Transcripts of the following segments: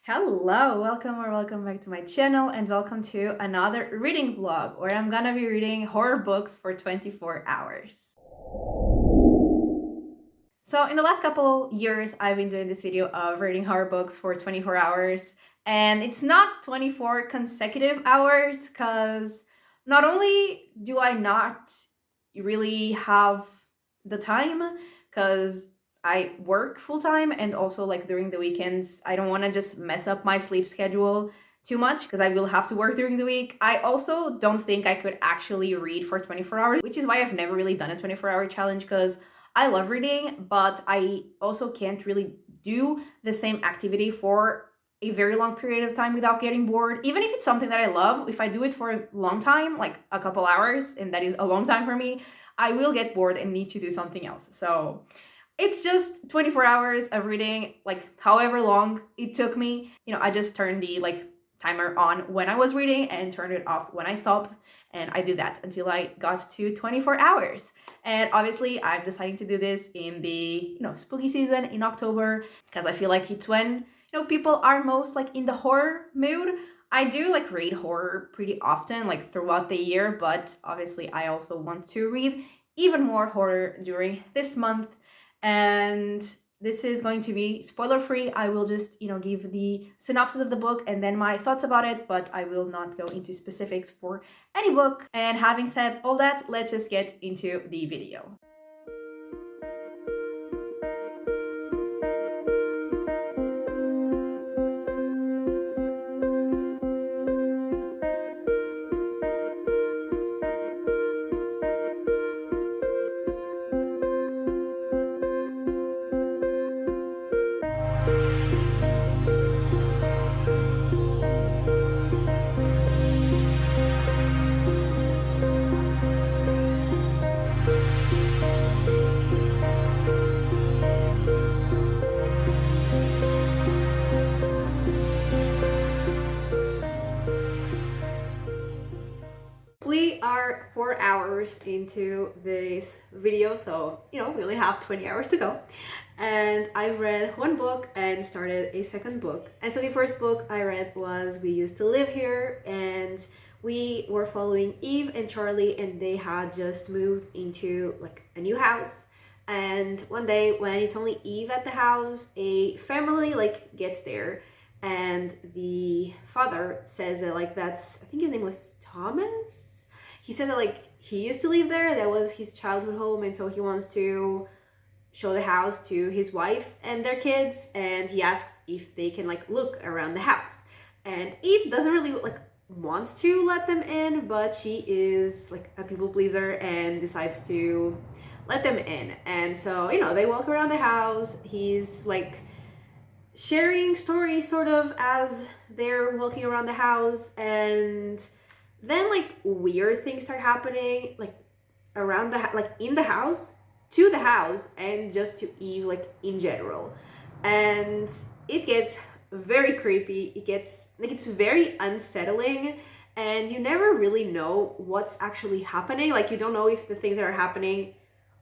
Hello, welcome back to my channel and welcome to another reading vlog where I'm gonna be reading horror books for 24 hours. So in the last couple years, I've been doing this video of reading horror books for 24 hours, and it's not 24 consecutive hours because not only do I not really have the time because I work full time, and also like during the weekends, I don't want to just mess up my sleep schedule too much because I will have to work during the week. I also don't think I could actually read for 24 hours, which is why I've never really done a 24-hour challenge because I love reading, but I also can't really do the same activity for a very long period of time without getting bored. Even if it's something that I love, if I do it for a long time, like a couple hours, and that is a long time for me, I will get bored and need to do something else. So it's just 24 hours of reading, like however long it took me. I just turned the timer on when I was reading and turned it off when I stopped, and I did that until I got to 24 hours. And obviously I'm deciding to do this in the spooky season in October because I feel like it's when people are most like in the horror mood. I do like read horror pretty often like throughout the year, but obviously I also want to read even more horror during this month. And this is going to be spoiler free. I will just give the synopsis of the book and then my thoughts about it, but I will not go into specifics for any book. And having said all that, let's just get into the video. We are 4 hours into this video, so we only have 20 hours to go. And I've read one book and started a second book. And so the first book I read was We Used to Live Here, and we were following Eve and Charlie, and they had just moved into like a new house. And one day when it's only Eve at the house, a family like gets there, and the father says that that's, I think his name was Thomas. He said that like he used to live there, that was his childhood home, and so he wants to show the house to his wife and their kids, and he asks if they can like look around the house. And Eve doesn't really like wants to let them in, but she is like a people pleaser and decides to let them in. And so they walk around the house. He's like sharing stories sort of as they're walking around the house, and then like weird things start happening like around the like in the house, to the house, and just to Eve like in general. And it gets very creepy. It gets like it's very unsettling, and you never really know what's actually happening. Like you don't know if the things that are happening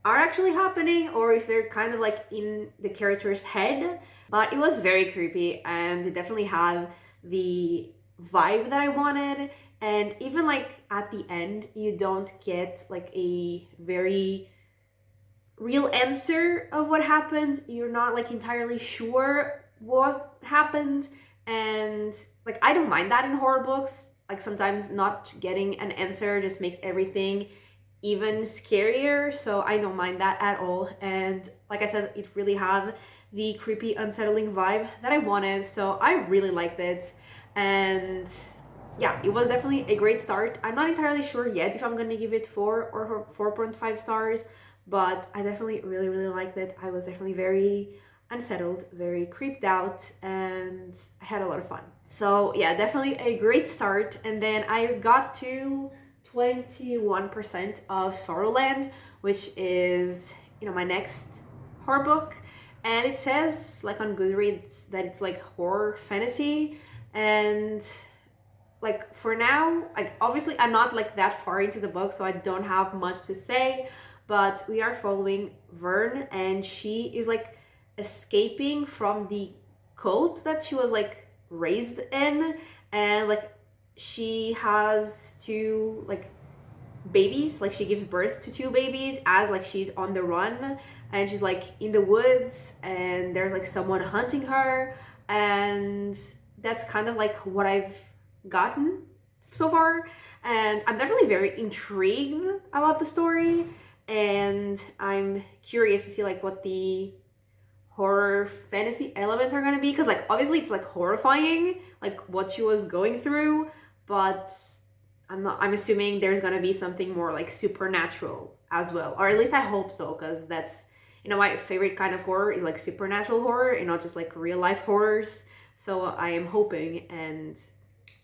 are actually happening or if they're kind of like in the character's head. But it was very creepy, and it definitely had the vibe that I wanted. And even like at the end, you don't get like a very real answer of what happened. You're not like entirely sure what happened. And like I don't mind that in horror books. Like sometimes not getting an answer just makes everything even scarier, so I don't mind that at all. And like I said, it really had the creepy, unsettling vibe that I wanted, so I really liked it. And yeah, it was definitely a great start. I'm not entirely sure yet if I'm gonna give it 4 or 4.5 stars, but I definitely really liked it. I was definitely very unsettled, very creeped out, and I had a lot of fun. So yeah, definitely a great start. And then I got to 21% of Sorrowland, which is my next horror book. And it says like on Goodreads that it's like horror fantasy. And like for now, like obviously I'm not like that far into the book, so I don't have much to say, but we are following Vern, and she is like escaping from the cult that she was like raised in, and like she has two like babies, like she gives birth to two babies as like she's on the run, and she's like in the woods and there's like someone hunting her, and that's kind of like what I've gotten so far. And I'm definitely very intrigued about the story, and I'm curious to see like what the horror fantasy elements are gonna be, because like obviously it's like horrifying like what she was going through, but I'm assuming there's gonna be something more like supernatural as well, or at least I hope so, because that's, you know, my favorite kind of horror is like supernatural horror and not just like real life horrors. So I am hoping and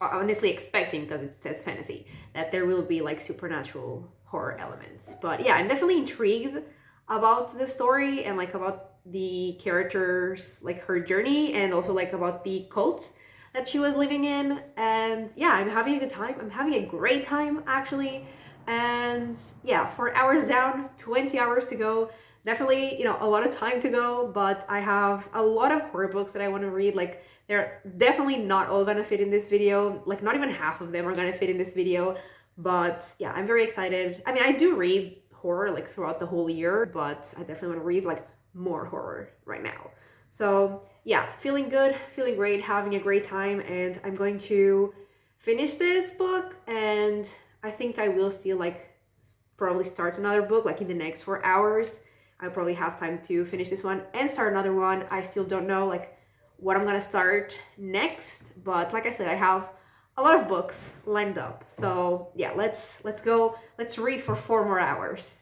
honestly expecting, because it says fantasy, that there will be like supernatural horror elements. But yeah, I'm definitely intrigued about the story and like about the characters, like her journey, and also like about the cults that she was living in. And yeah, I'm having a good time. I'm having a great time actually. And yeah, 4 hours down, 20 hours to go. Definitely, you know, a lot of time to go, but I have a lot of horror books that I want to read. Like they're definitely not all gonna fit in this video. Like not even half of them are gonna fit in this video. But yeah, I'm very excited. I mean, I do read horror like throughout the whole year, but I definitely want to read like more horror right now. So yeah, feeling good, feeling great, having a great time, and I'm going to finish this book, and I think I will still like probably start another book like in the next 4 hours. I'll probably have time to finish this one and start another one. I still don't know like what I'm gonna start next, but like I said, I have a lot of books lined up. So yeah, let's go. Let's read for 4 more hours.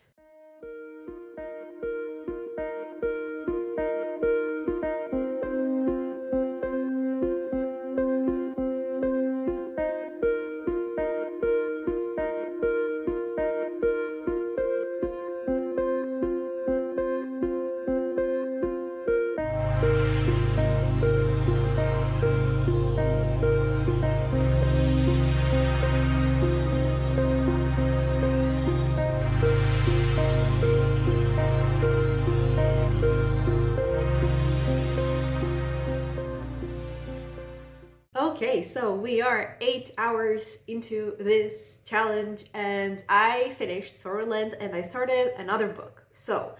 Okay, so we are 8 hours into this challenge, and I finished Sorrowland and I started another book. So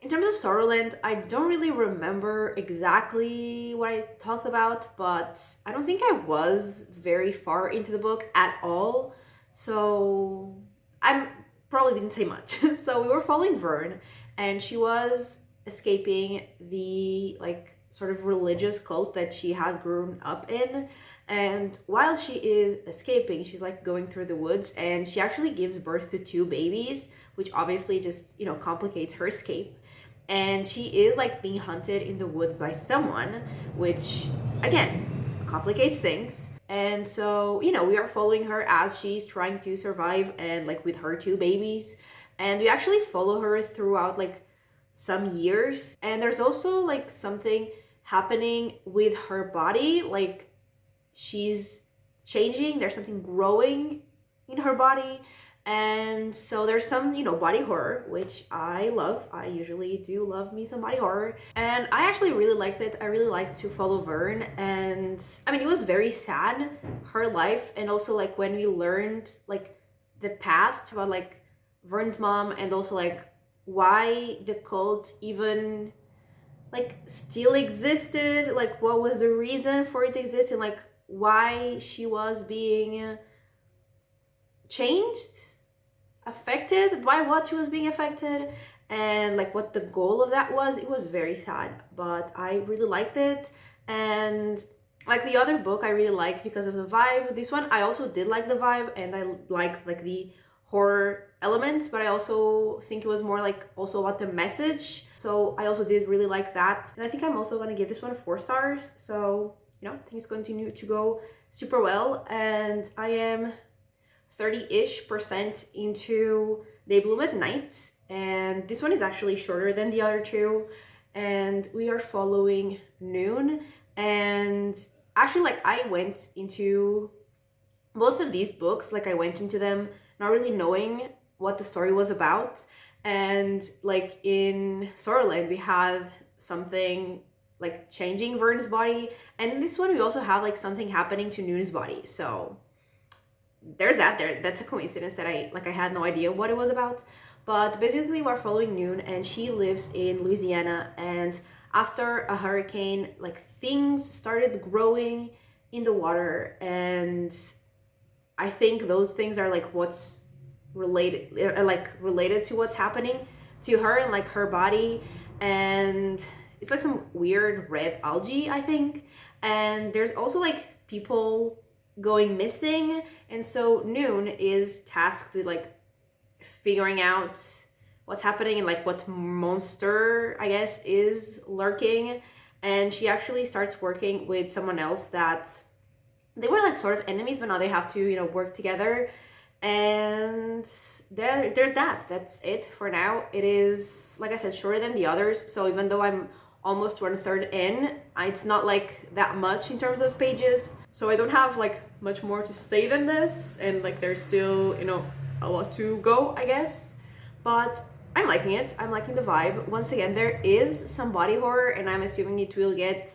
in terms of Sorrowland, I don't really remember exactly what I talked about, but I don't think I was very far into the book at all. So I probably didn't say much. So we were following Vern, and she was escaping the like sort of religious cult that she had grown up in. And while she is escaping, she's like going through the woods, and she actually gives birth to two babies, which obviously just, you know, complicates her escape. And she is like being hunted in the woods by someone, which again complicates things. And so, you know, we are following her as she's trying to survive, and like with her two babies. And we actually follow her throughout like some years. And there's also like something happening with her body, like she's changing, there's something growing in her body. And so there's some, you know, body horror, which I love. I usually do love me some body horror, and I actually really liked it. I really liked to follow Vern, and I mean, it was very sad, her life, and also like when we learned like the past about like Vern's mom, and also like why the cult even like still existed, like what was the reason for it to exist, and like why she was being changed, affected by what she was being affected, and like what the goal of that was. It was very sad, but I really liked it. And like the other book I really liked because of the vibe. This one I also did like the vibe, and I liked like the horror elements, but I also think it was more like also about the message. So I also did really like that, and I think I'm also gonna give this one 4 stars. So, you know, things continue to go super well, and I am 30-ish% into They Bloom at Night, and this one is actually shorter than the other two, and we are following Noon. And actually, like, I went into both of these books, like I went into them not really knowing what the story was about. And like in Sorrowland, we had something like changing Vern's body. And in this one we also have like something happening to Noon's body. So there's that. That's a coincidence that I had no idea what it was about. But basically we're following Noon, and she lives in Louisiana, and after a hurricane, like things started growing in the water, and I think those things are like what's related to what's happening to her and like her body. And it's like some weird red algae, I think. And there's also like people going missing, and so Noon is tasked with like figuring out what's happening and like what monster, I guess, is lurking. And she actually starts working with someone else that they were like sort of enemies, but now they have to, you know, work together. And there's that's it for now. It is, like I said, shorter than the others, so even though I'm almost 1/3 in, it's not like that much in terms of pages, so I don't have like much more to say than this, and like there's still, you know, a lot to go, I guess. But I'm liking it. I'm liking the vibe. Once again, there is some body horror, and I'm assuming it will get,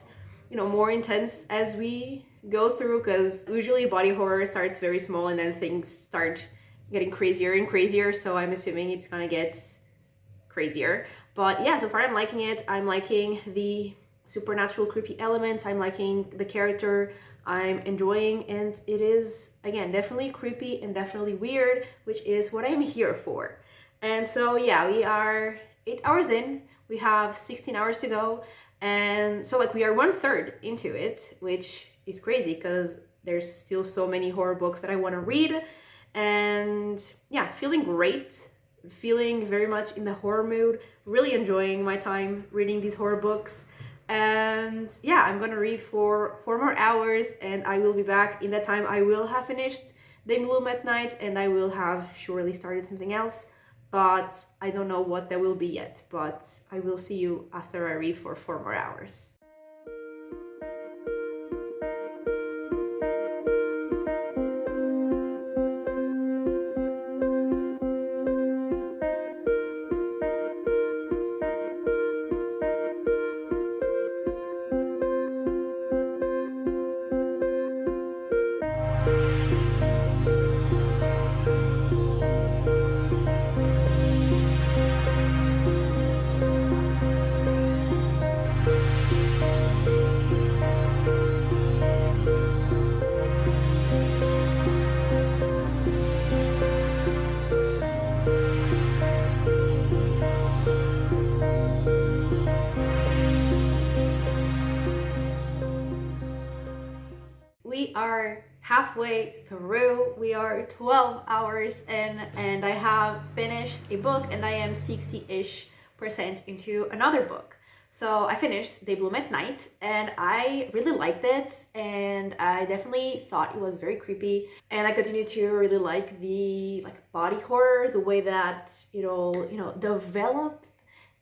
you know, more intense as we go through, because usually body horror starts very small and then things start getting crazier and crazier, so I'm assuming it's gonna get crazier. But yeah, so far I'm liking it. I'm liking the supernatural creepy elements, I'm liking the character, I'm enjoying, and it is, again, definitely creepy and definitely weird, which is what I'm here for. And so yeah, we are 8 hours in, we have 16 hours to go, and so like we are 1/3 into it, which is crazy because there's still so many horror books that I want to read. And yeah, feeling great, feeling very much in the horror mood, really enjoying my time reading these horror books. And yeah, I'm gonna read for 4 more hours, and I will be back. In that time I will have finished They Bloom at Night, and I will have surely started something else, but I don't know what that will be yet. But I will see you after I read for 4 more hours. We are halfway through. We are 12 hours in, and I have finished a book, and I am 60-ish% into another book. So I finished They Bloom at Night, and I really liked it, and I definitely thought it was very creepy, and I continue to really like the body horror, the way that it all, you know, developed,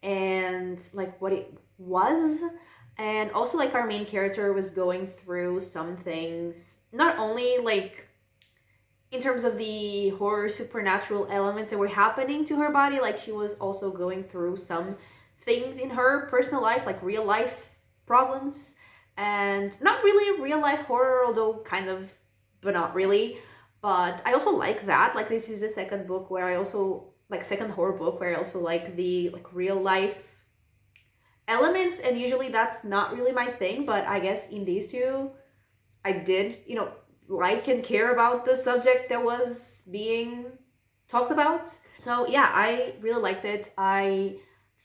and like what it was. And also like our main character was going through some things, not only like in terms of the horror supernatural elements that were happening to her body, like she was also going through some things in her personal life, like real life problems, and not really real life horror, although kind of, but not really. But I also like that, like this is the second book where I also like, second horror book where I also like the like real life elements, and usually that's not really my thing, but I guess in these two I did, you know, like and care about the subject that was being talked about. So yeah, I really liked it. I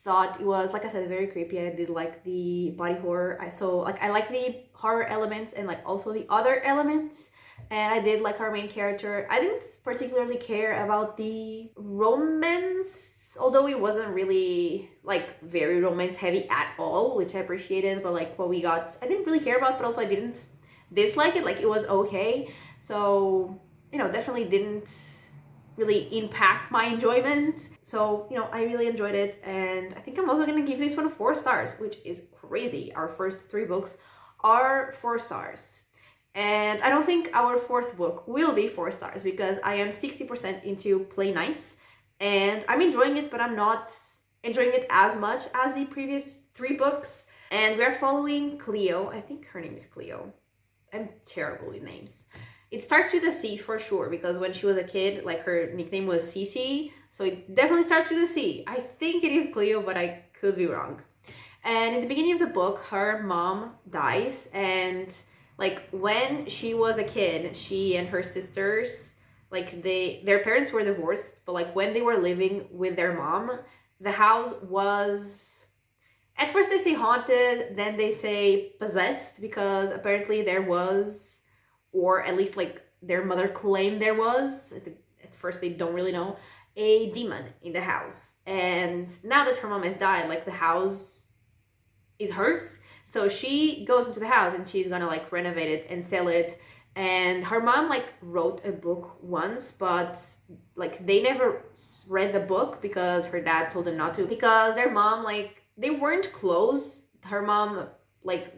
thought it was, like I said, very creepy. I did like the body horror. I like the horror elements and like also the other elements, and I did like our main character. I didn't particularly care about the romance, although it wasn't really like very romance heavy at all, which I appreciated. But like what we got, I didn't really care about, but also I didn't dislike it. Like it was okay. So, you know, definitely didn't really impact my enjoyment. So, you know, I really enjoyed it, and I think I'm also gonna give this one 4 stars, which is crazy. Our first 3 books are 4 stars. And I don't think our 4th book will be 4 stars because I am 60% into Play Nice, and I'm enjoying it, but I'm not enjoying it as much as the previous 3 books. And we're following Cleo. I think her name is Cleo. I'm terrible with names. It starts with a C for sure, because when she was a kid, like her nickname was Cece. So it definitely starts with a C. I think it is Cleo, but I could be wrong. And in the beginning of the book, her mom dies. And like when she was a kid, she and her sisters, like their parents were divorced, but like when they were living with their mom, the house was, at first they say haunted, then they say possessed, because apparently there was, or at least like their mother claimed there was, at first they don't really know, a demon in the house. And now that her mom has died, like the house is hers. So she goes into the house and she's gonna like renovate it and sell it. And her mom like wrote a book once, but like they never read the book because her dad told them not to, because their mom, like, they weren't close. Her mom like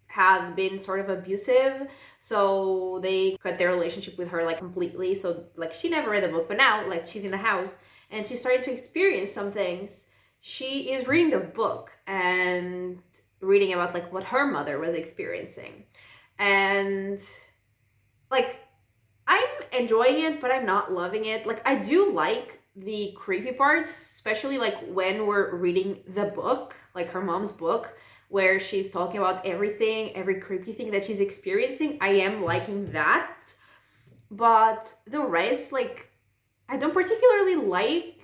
had been sort of abusive, so they cut their relationship with her like completely. So like she never read the book, but now like she's in the house and she's starting to experience some things. She is reading the book and reading about like what her mother was experiencing. And like I'm enjoying it, but I'm not loving it. Like I do like the creepy parts, especially like when we're reading the book, like her mom's book, where she's talking about everything, every creepy thing that she's experiencing. I am liking that. But the rest, like, I don't particularly like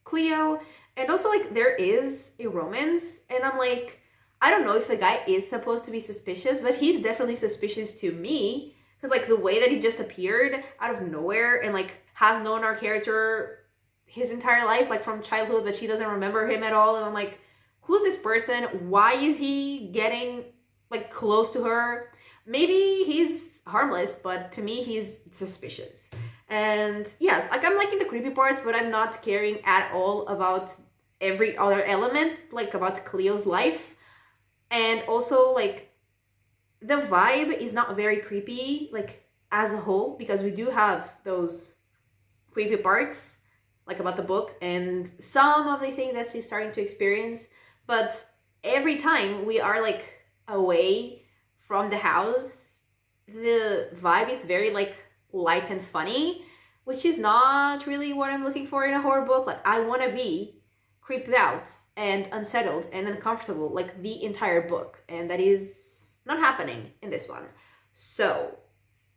Cleo. And also, like, there is a romance, and I'm like, I don't know if the guy is supposed to be suspicious, but he's definitely suspicious to me. Because, like, the way that he just appeared out of nowhere and, like, has known our character his entire life, like, from childhood, but she doesn't remember him at all. And I'm like, who's this person? Why is he getting, like, close to her? Maybe he's harmless, but to me, he's suspicious. And yes, like I'm liking the creepy parts, but I'm not caring at all about every other element, like about Cleo's life. And also, like, the vibe is not very creepy, like as a whole, because we do have those creepy parts, like about the book and some of the things that she's starting to experience. But every time we are like away from the house, the vibe is very like light and funny, which is not really what I'm looking for in a horror book. Like I want to be creeped out and unsettled and uncomfortable like the entire book, and that is not happening in this one. So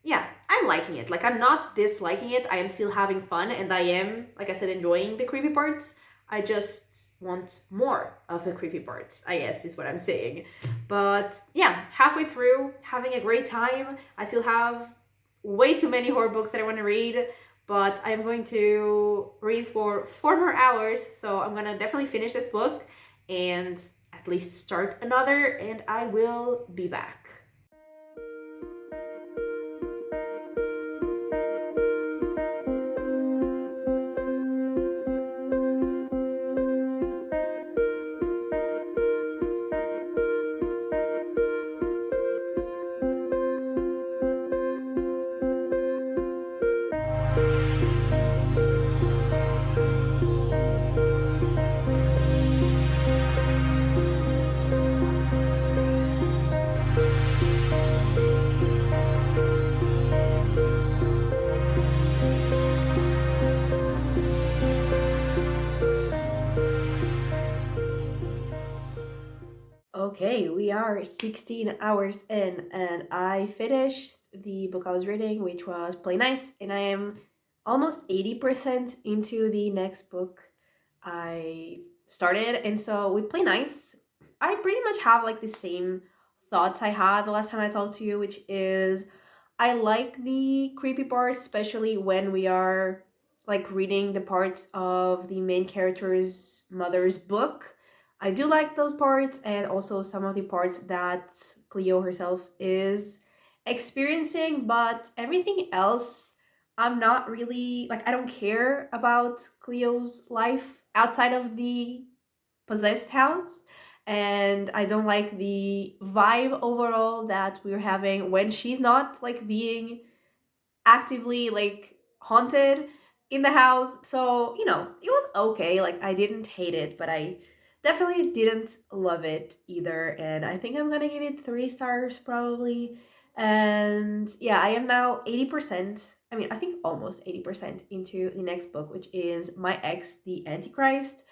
yeah, I'm liking it. Like I'm not disliking it. I am still having fun, and I am, like I said, enjoying the creepy parts. I just want more of the creepy parts, I guess is what I'm saying. But yeah, halfway through, having a great time. I still have way too many horror books that I want to read, but I'm going to read for 4 more hours. So I'm gonna definitely finish this book and at least start another, and I will be back. Okay, we are 16 hours in, and I finished the book I was reading, which was Play Nice, and I am almost 80% into the next book I started. And so with Play Nice, I pretty much have like the same thoughts I had the last time I talked to you, which is I like the creepy parts, especially when we are like reading the parts of the main character's mother's book. I do like those parts, and also some of the parts that Cleo herself is experiencing, but everything else, I'm not really like, I don't care about Cleo's life outside of the possessed house. And I don't like the vibe overall that we're having when she's not like being actively like haunted in the house. So, you know, it was okay. Like I didn't hate it, but I definitely didn't love it either, and I think I'm gonna give it 3 stars probably. And yeah, I am now 80%, I mean, I think almost 80% into the next book, which is My Ex, the Antichrist.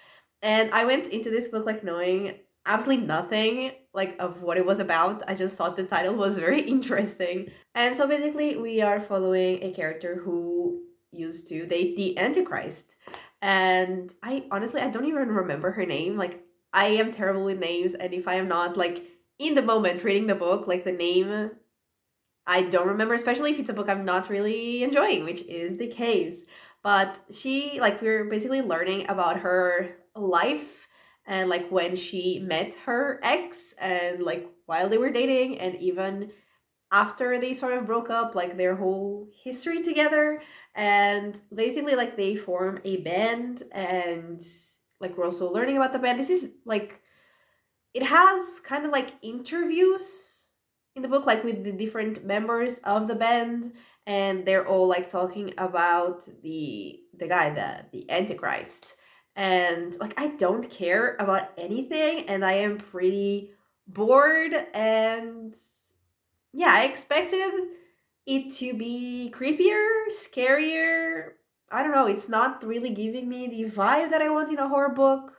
And I went into this book like knowing absolutely nothing like of what it was about. I just thought the title was very interesting. And so basically we are following a character who used to date the Antichrist. And I don't even remember her name. Like, I am terrible with names, and if I am not like in the moment reading the book, like the name I don't remember, especially if it's a book I'm not really enjoying, which is the case. But she, like, we're basically learning about her life and like when she met her ex and like while they were dating and even after they sort of broke up, like their whole history together. And basically, like, they form a band, and like we're also learning about the band. This is like, it has kind of like interviews in the book, like with the different members of the band, and they're all like talking about the guy, the Antichrist. And like, I don't care about anything, and I am pretty bored. And yeah, I expected it to be creepier, scarier. I don't know, it's not really giving me the vibe that I want in a horror book,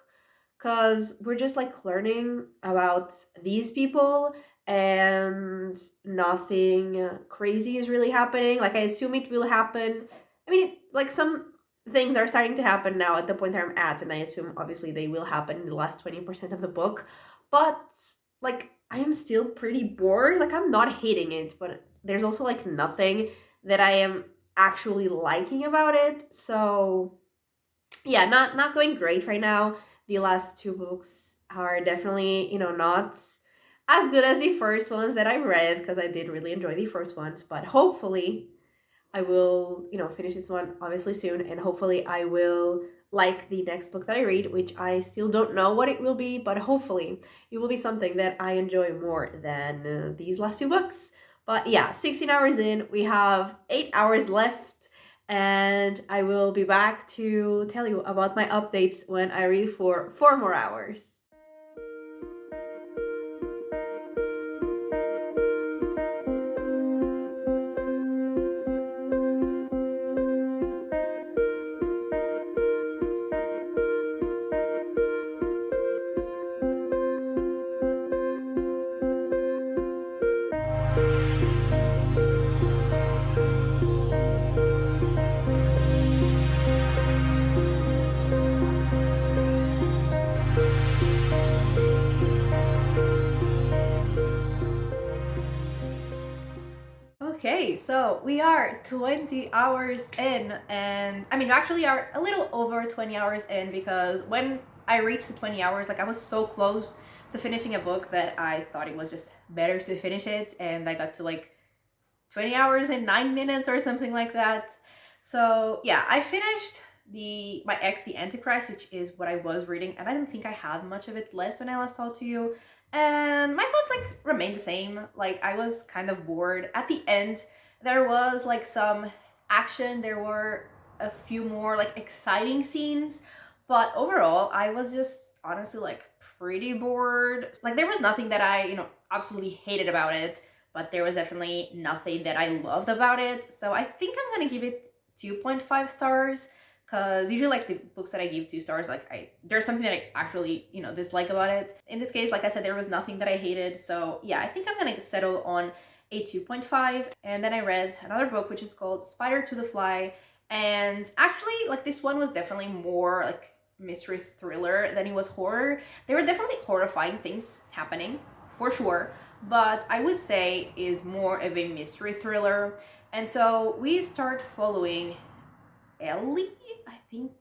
because we're just like learning about these people and nothing crazy is really happening. Like, I assume it will happen. I mean, like, some things are starting to happen now at the point I'm at, and I assume obviously they will happen in the last 20% of the book. But like, I am still pretty bored. Like, I'm not hating it, but there's also like nothing that I am actually liking about it. So yeah, not going great right now. The last 2 books are definitely, not as good as the first ones that I read, because I did really enjoy the first ones. But hopefully I will, finish this one obviously soon, and hopefully I will like the next book that I read, which I still don't know what it will be, but hopefully it will be something that I enjoy more than these last 2 books. But yeah, 16 hours in, we have 8 hours left, and I will be back to tell you about my updates when I read for 4 more hours. Okay, so we are 20 hours in, and I mean, we actually are a little over 20 hours in, because when I reached the 20 hours, like, I was so close to finishing a book that I thought it was just better to finish it, and I got to like 20 hours and 9 minutes or something like that. So yeah, I finished My Ex, the Antichrist, which is what I was reading, and I didn't think I had much of it left when I last talked to you. And my thoughts like remained the same. Like, I was kind of bored. At the end, there was like some action, there were a few more like exciting scenes, but overall I was just honestly like pretty bored. Like, there was nothing that I, absolutely hated about it, but there was definitely nothing that I loved about it. So I think I'm gonna give it 2.5 stars, because usually like the books that I give 2 stars, like, there's something that I actually, dislike about it. In this case, like I said, there was nothing that I hated. So yeah, I think I'm gonna settle on a 2.5. And then I read another book which is called Spider to the Fly, and actually like this one was definitely more like mystery thriller than it was horror. There were definitely horrifying things happening, for sure, but I would say is more of a mystery thriller. And so we start following Ellie, I think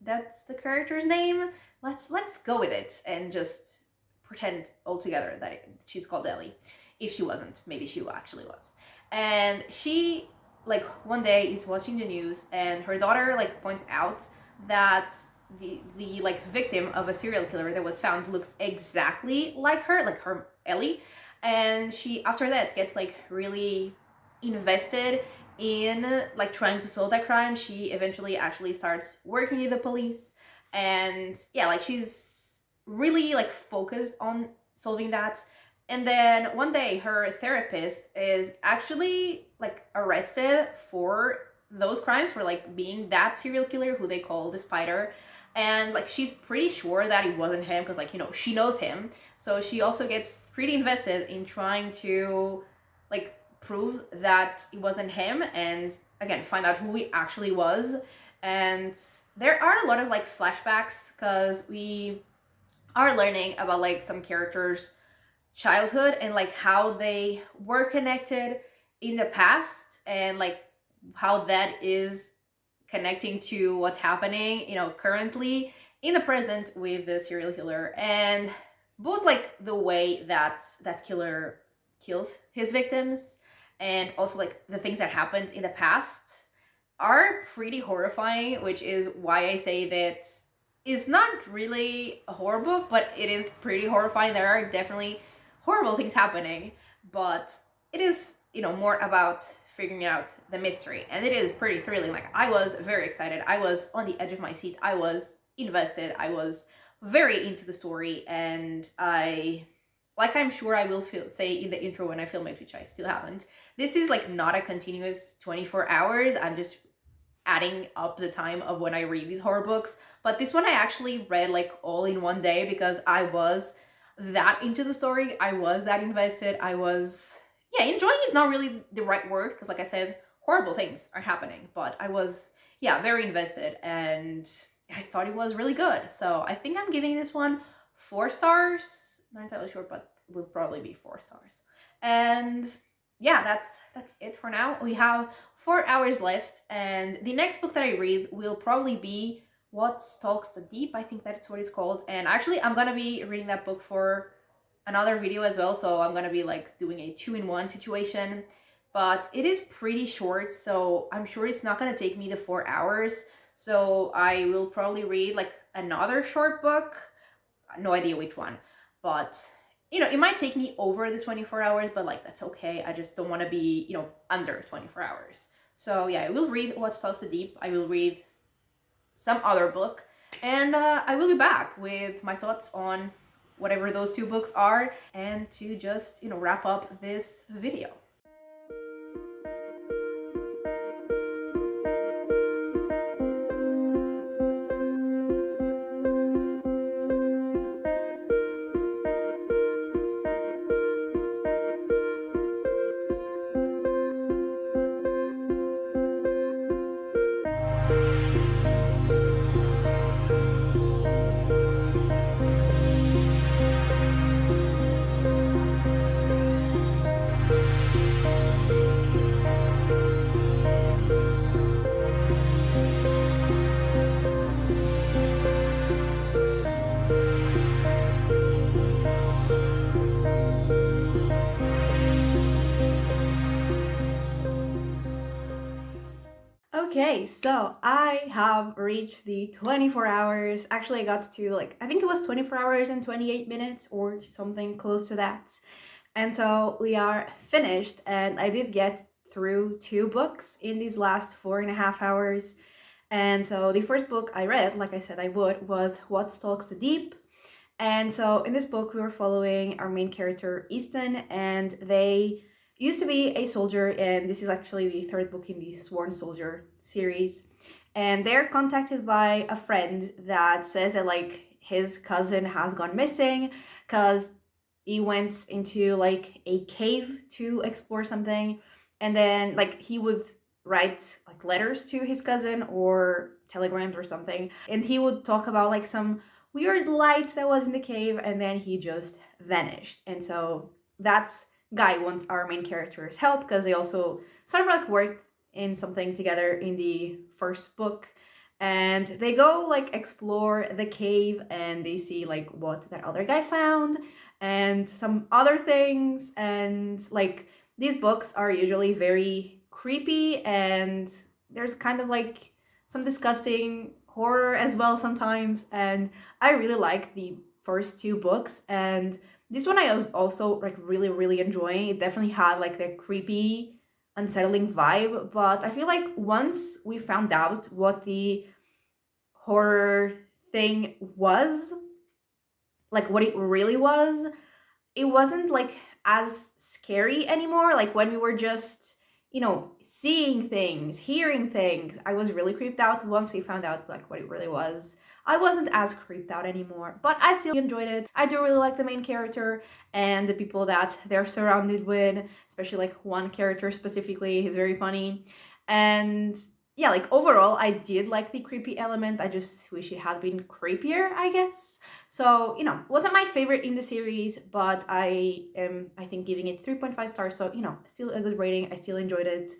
that's the character's name. Let's go with it and just pretend altogether that she's called Ellie. If she wasn't, maybe she actually was. And she, like, one day is watching the news, and her daughter like points out that the like victim of a serial killer that was found looks exactly like her Ellie. And she, after that, gets like really invested in like trying to solve that crime. She eventually actually starts working with the police, and yeah, like, she's really like focused on solving that. And then one day her therapist is actually like arrested for those crimes, for like being that serial killer who they call the Spider. And like she's pretty sure that it wasn't him because, like, she knows him. So she also gets pretty invested in trying to like prove that it wasn't him, and again find out who he actually was. And there are a lot of like flashbacks because we are learning about like some characters' childhood and like how they were connected in the past, and like how that is connecting to what's happening, currently in the present with the serial killer. And both like the way that that killer kills his victims, and also like the things that happened in the past, are pretty horrifying, which is why I say that it's not really a horror book, but it is pretty horrifying. There are definitely horrible things happening, but it is, more about figuring out the mystery. And it is pretty thrilling. Like, I was very excited. I was on the edge of my seat. I was invested. I was very into the story. And like I'm sure I will say in the intro when I film it, which I still haven't, this is like not a continuous 24 hours. I'm just adding up the time of when I read these horror books. But this one I actually read like all in one day because I was that into the story. I was that invested. I was, yeah, enjoying is not really the right word because, like I said, horrible things are happening. But I was, yeah, very invested, and I thought it was really good. So I think I'm giving this one 4 stars. Not entirely sure, but it will probably be 4 stars. And yeah, that's it for now. We have 4 hours left, and the next book that I read will probably be What Stalks the Deep. I think that's what it's called. And actually, I'm gonna be reading that book for another video as well, so I'm gonna be like doing a 2-in-1 situation. But it is pretty short, so I'm sure it's not gonna take me the 4 hours. So I will probably read like another short book. No idea which one, but it might take me over the 24 hours, but like that's okay. I just don't want to be, under 24 hours. So yeah, I will read What Stalks the Deep. I will read some other book, and I will be back with my thoughts on whatever those 2 books are, and to just, wrap up this video. Okay, so I have reached the 24 hours. Actually, I got to like, I think it was 24 hours and 28 minutes or something close to that. And so we are finished, and I did get through 2 books in these last 4.5 hours. And so the first book I read, like I said I would, was What Stalks the Deep. And so in this book, we were following our main character, Easton, and they used to be a soldier, and this is actually the 3rd book in the Sworn Soldier series. And they're contacted by a friend that says that like his cousin has gone missing because he went into like a cave to explore something, and then like he would write like letters to his cousin or telegrams or something, and he would talk about like some weird light that was in the cave, and then he just vanished. And so that guy wants our main character's help because they also sort of like worked in something together in the first book. And they go like explore the cave, and they see like what that other guy found and some other things. And like these books are usually very creepy, and there's kind of like some disgusting horror as well sometimes. And I really like the first 2 books, and this one I was also like really enjoying. It definitely had like the creepy, unsettling vibe, but I feel like once we found out what the horror thing was, like what it really was, it wasn't like as scary anymore. Like when we were just, seeing things, hearing things, I was really creeped out. Once we found out like what it really was, I wasn't as creeped out anymore, but I still enjoyed it. I do really like the main character and the people that they're surrounded with, especially like one character specifically. He's very funny. And yeah, like overall, I did like the creepy element. I just wish it had been creepier, I guess. So, wasn't my favorite in the series, but I am, I think, giving it 3.5 stars. So, still a good rating. I still enjoyed it.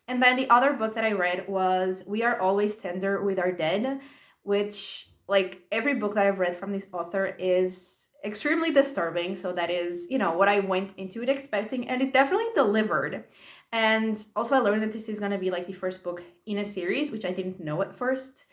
And then the other book that I read was We Are Always Tender with Our Dead, which, like, every book that I've read from this author is extremely disturbing. So that is, what I went into it expecting, and it definitely delivered. And also I learned that this is going to be like the first book in a series, which I didn't know at first.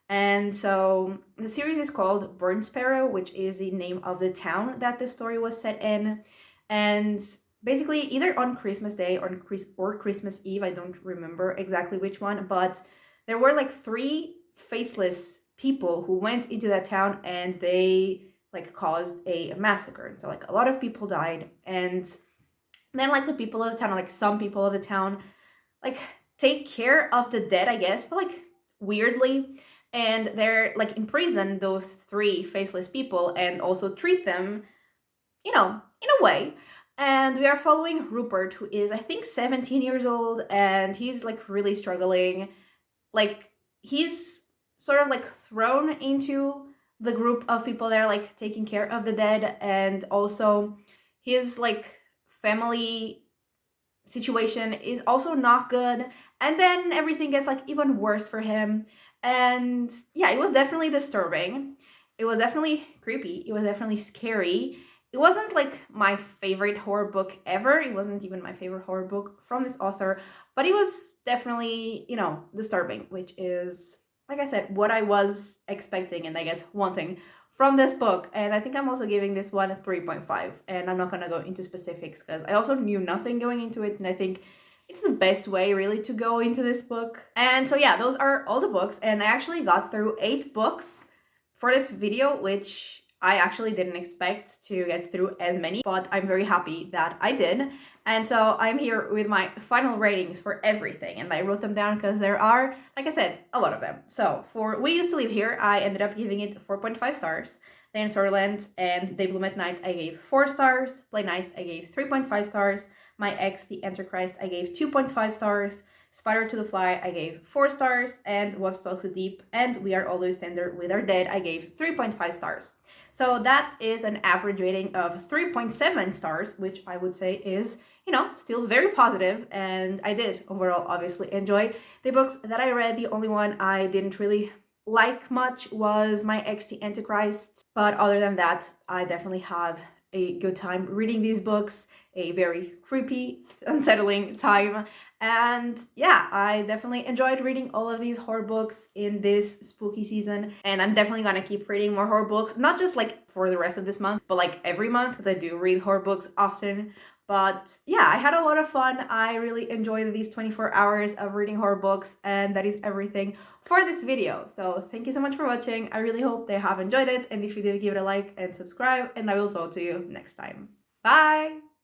And so the series is called Burnt Sparrow, which is the name of the town that the story was set in. And basically either on Christmas Day or Christmas Eve, I don't remember exactly which one, but there were like 3 faceless people who went into that town and they like caused a massacre. So like a lot of people died, and then like the people of the town, like some people of the town, like take care of the dead, I guess, but like weirdly. And they're like imprison those 3 faceless people and also treat them, in a way. And we are following Rupert, who is, I think, 17 years old, and he's like really struggling. Like he's sort of like thrown into the group of people that are like taking care of the dead, and also his like family situation is also not good. And then everything gets like even worse for him. And yeah, it was definitely disturbing. It was definitely creepy. It was definitely scary. It wasn't like my favorite horror book ever. It wasn't even my favorite horror book from this author, but it was definitely, disturbing, which is, like I said, what I was expecting and I guess wanting from this book. And I think I'm also giving this one a 3.5, and I'm not going to go into specifics because I also knew nothing going into it, and I think it's the best way really to go into this book. And so yeah, those are all the books, and I actually got through 8 books for this video, which I actually didn't expect to get through as many, but I'm very happy that I did. And so I'm here with my final ratings for everything, and I wrote them down because there are, like I said, a lot of them. So for We Used to Live Here, I ended up giving it 4.5 stars. Then Storyland and They Bloom at Night, I gave 4 stars. Play Nice, I gave 3.5 stars. My Ex, The Antichrist, I gave 2.5 stars. Spider to the Fly, I gave 4 stars. And What Stalks the Deep and We Are Always Tender with Our Dead, I gave 3.5 stars. So that is an average rating of 3.7 stars, which I would say is, still very positive. And I did overall obviously enjoy the books that I read. The only one I didn't really like much was My Ex, The Antichrist. But other than that, I definitely had a good time reading these books, a very creepy, unsettling time. And yeah, I definitely enjoyed reading all of these horror books in this spooky season. And I'm definitely gonna keep reading more horror books, not just like for the rest of this month, but like every month, because I do read horror books often. But yeah, I had a lot of fun. I really enjoyed these 24 hours of reading horror books, and that is everything for this video. So thank you so much for watching. I really hope they have enjoyed it, and if you did, give it a like and subscribe, and I will talk to you next time. Bye!